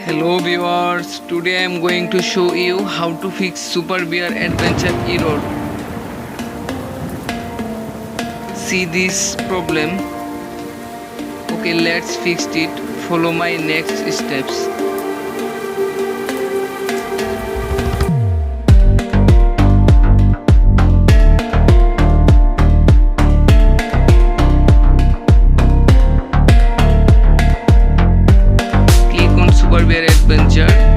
Hello viewers, today I am going to show you how to fix Super Bear Adventure error. See this problem? Okay, let's fix it. Follow my next steps. Click on Super Bear Adventure.